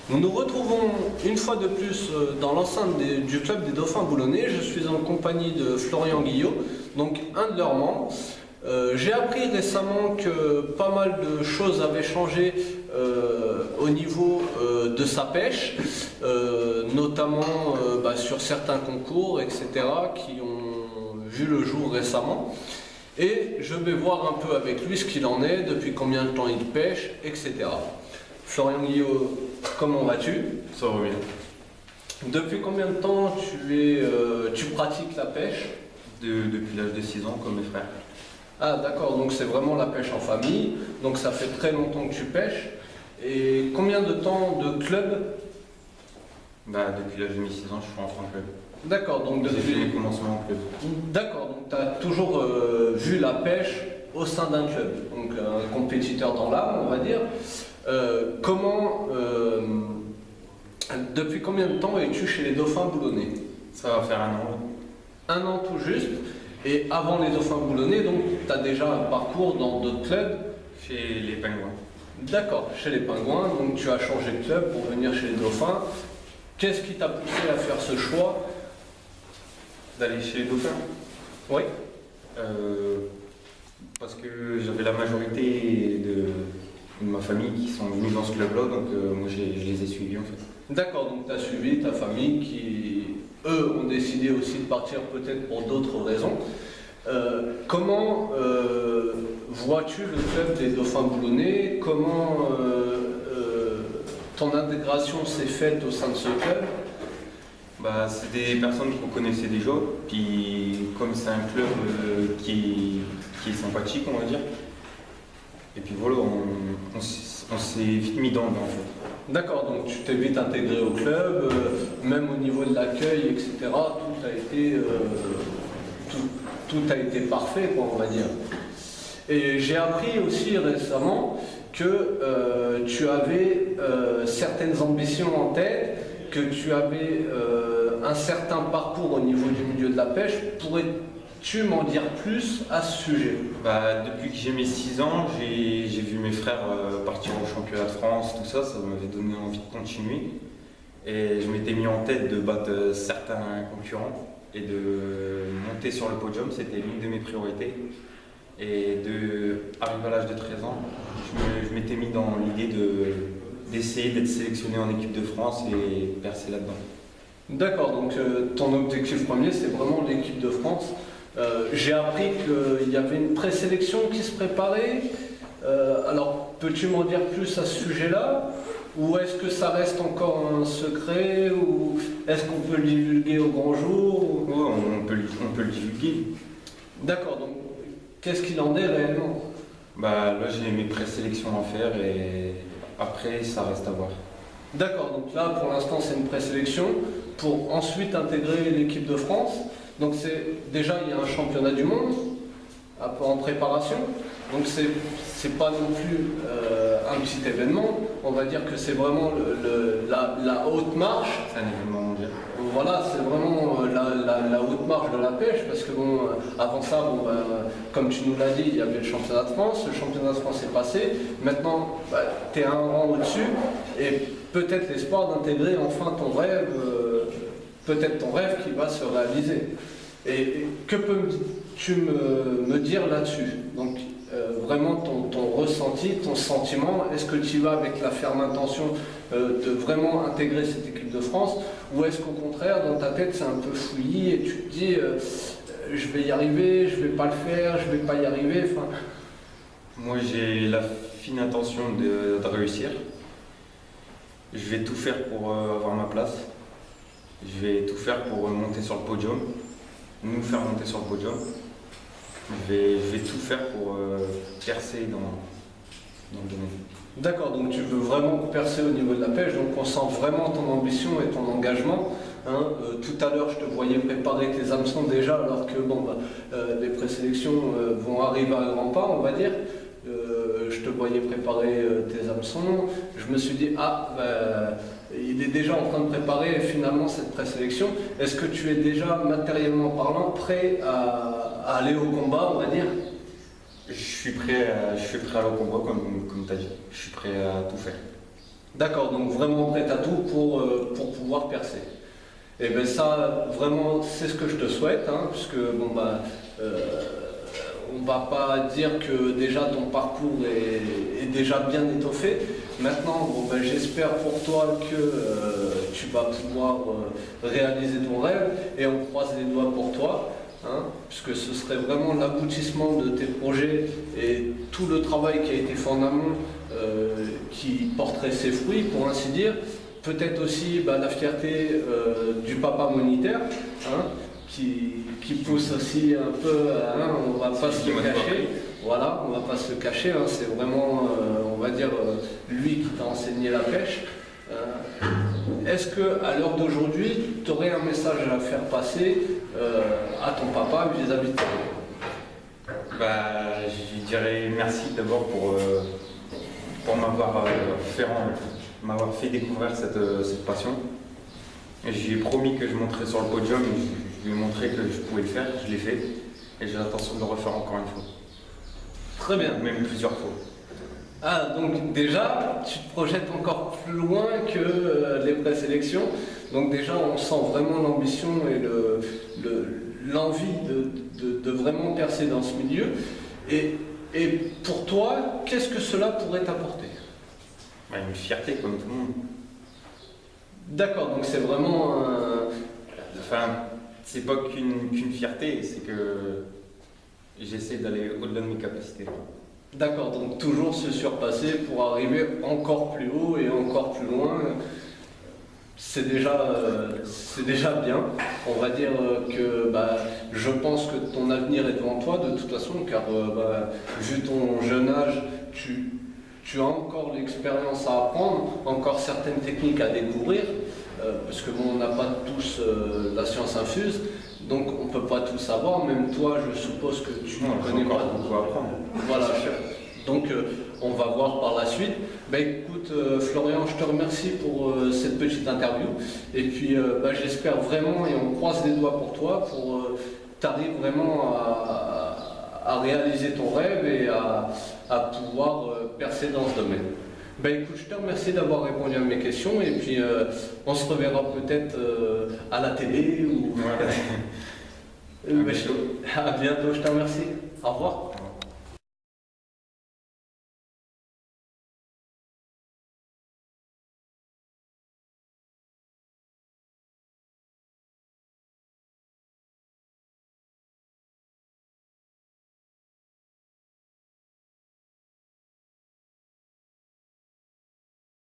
Nous nous retrouvons une fois de plus dans l'enceinte du club des Dauphins Boulonnais. Je suis en compagnie de Florian Guillot, donc un de leurs membres. J'ai appris récemment que pas mal de choses avaient changé au niveau de sa pêche, notamment sur certains concours, etc., qui ont vu le jour récemment. Et je vais voir un peu avec lui ce qu'il en est, depuis combien de temps il pêche, etc. Florian Guillot, comment vas-tu? Ça va bien. Depuis combien de temps tu pratiques la pêche? Depuis l'âge de 6 ans, comme mes frères. Ah d'accord, donc c'est vraiment la pêche en famille, donc ça fait très longtemps que tu pêches. Et combien de temps de club? Depuis l'âge de mes 6 ans, je suis rentré en club. D'accord, donc J'ai depuis... fait mes commencements en club. D'accord, donc tu as toujours vu la pêche au sein d'un club, donc un compétiteur dans l'âme, on va dire. Depuis combien de temps es-tu chez les Dauphins Boulonnais? Ça va faire 1 an. Un an tout juste. Et avant les Dauphins Boulonnais, donc tu as déjà un parcours dans d'autres clubs? Chez les Pingouins. D'accord, chez les Pingouins, donc tu as changé de club pour venir chez les Dauphins. Qu'est-ce qui t'a poussé à faire ce choix? D'aller chez les Dauphins. Oui. Parce que j'avais la majorité de ma famille qui sont venus dans ce club-là, donc moi je les ai suivis en fait. D'accord, donc tu as suivi ta famille qui, eux, ont décidé aussi de partir peut-être pour d'autres raisons. Comment vois-tu le club des Dauphins Boulonnais? Comment ton intégration s'est faite au sein de ce club? C'est des personnes qu'on connaissait déjà, puis comme c'est un club qui est sympathique, on va dire. Et puis voilà, on s'est vite mis dans le bain en fait. D'accord, donc tu t'es vite intégré au club, même au niveau de l'accueil, etc. Tout a été parfait, quoi, on va dire. Et j'ai appris aussi récemment que tu avais certaines ambitions en tête, que tu avais un certain parcours au niveau du milieu de la pêche. Pourrais-tu m'en dire plus à ce sujet? Depuis que j'ai mes 6 ans, j'ai vu mes frères partir au championnat de France, tout ça, ça m'avait donné envie de continuer. Et je m'étais mis en tête de battre certains concurrents et de monter sur le podium, c'était l'une de mes priorités. Et arrivé à l'âge de 13 ans, je m'étais mis dans l'idée d'essayer d'être sélectionné en équipe de France et percer là-dedans. D'accord, donc ton objectif premier, c'est vraiment l'équipe de France. J'ai appris qu'il y avait une présélection qui se préparait. Alors, peux-tu m'en dire plus à ce sujet-là? Ou est-ce que ça reste encore un secret? Ou est-ce qu'on peut le divulguer au grand jour? Oui, on peut le divulguer. D'accord, donc qu'est-ce qu'il en est réellement? Là, j'ai mes présélections à faire et après, ça reste à voir. D'accord, donc là, pour l'instant, c'est une présélection pour ensuite intégrer l'équipe de France. Donc déjà, il y a un championnat du monde en préparation. Donc c'est pas non plus un petit événement. On va dire que c'est vraiment la haute marche. C'est un événement mondial. Voilà, c'est vraiment la haute marche de la pêche, parce que avant ça, comme tu nous l'as dit, il y avait le championnat de France. Le championnat de France est passé. Maintenant, tu es un rang au-dessus et peut-être l'espoir d'intégrer enfin ton rêve. Peut-être ton rêve qui va se réaliser. Et que peux-tu me dire là-dessus? Donc vraiment ton ressenti, ton sentiment, est-ce que tu vas avec la ferme intention de vraiment intégrer cette équipe de France, ou est-ce qu'au contraire dans ta tête c'est un peu fouillis et tu te dis je vais y arriver, je vais pas le faire, je vais pas y arriver, enfin... Moi j'ai la fine intention de réussir. Je vais tout faire pour avoir ma place. Je vais tout faire pour monter sur le podium, nous faire monter sur le podium. Je vais tout faire pour percer dans le domaine. D'accord, donc tu veux vraiment percer au niveau de la pêche, donc on sent vraiment ton ambition et ton engagement. Tout à l'heure, je te voyais préparer tes hameçons déjà, alors que les présélections vont arriver à grands pas, on va dire. Je te voyais préparer tes hameçons. Je me suis dit, il est déjà en train de préparer finalement cette présélection. Est-ce que tu es déjà matériellement parlant prêt à aller au combat, on va dire? Je suis prêt à aller au combat, comme tu as dit. Je suis prêt à tout faire. D'accord, donc vraiment prêt à tout pour pouvoir percer. Et bien ça, vraiment, c'est ce que je te souhaite, hein, puisque bon bah, on va pas dire que déjà ton parcours est déjà bien étoffé. Maintenant, bon, ben, j'espère pour toi que tu vas pouvoir réaliser ton rêve et on croise les doigts pour toi, hein, puisque ce serait vraiment l'aboutissement de tes projets et tout le travail qui a été fait en amont qui porterait ses fruits, pour ainsi dire. Peut-être aussi bah, la fierté du papa monitaire, hein, qui pousse aussi un peu, hein, on va pas se le cacher. Voilà, on va pas se le cacher, hein, c'est vraiment, on va dire, lui qui t'a enseigné la pêche. Est-ce qu'à l'heure d'aujourd'hui, tu aurais un message à faire passer à ton papa vis-à-vis de toi? Bah, je dirais merci d'abord pour m'avoir fait découvrir cette passion. J'ai promis que je monterais sur le podium, je lui ai montré que je pouvais le faire, je l'ai fait, et j'ai l'intention de le refaire encore une fois. Très bien. Même plusieurs fois. Ah, donc déjà, tu te projettes encore plus loin que les présélections. Donc déjà, on sent vraiment l'ambition et l'envie de vraiment percer dans ce milieu. Et pour toi, qu'est-ce que cela pourrait t'apporter? Bah, une fierté comme tout le monde. D'accord, donc c'est vraiment Enfin, c'est pas qu'une fierté, c'est que j'essaie d'aller au-delà de mes capacités. D'accord, donc toujours se surpasser pour arriver encore plus haut et encore plus loin. C'est déjà bien. On va dire que bah, je pense que ton avenir est devant toi de toute façon, car bah, vu ton jeune âge, tu as encore l'expérience à apprendre, encore certaines techniques à découvrir, parce que bon, on n'a pas tous la science infuse, donc on ne peut pas tout savoir, même toi je suppose que tu ne connais pas. Beaucoup à apprendre. Voilà, donc on va voir par la suite. Ben, écoute Florian, je te remercie pour cette petite interview, et puis ben, j'espère vraiment, et on croise les doigts pour toi, pour t'arrives vraiment à réaliser ton rêve et à pouvoir percer dans ce domaine. Ben écoute, je te remercie d'avoir répondu à mes questions et puis on se reverra peut-être à la télé ou... Ouais. À bientôt, je te remercie. Au revoir.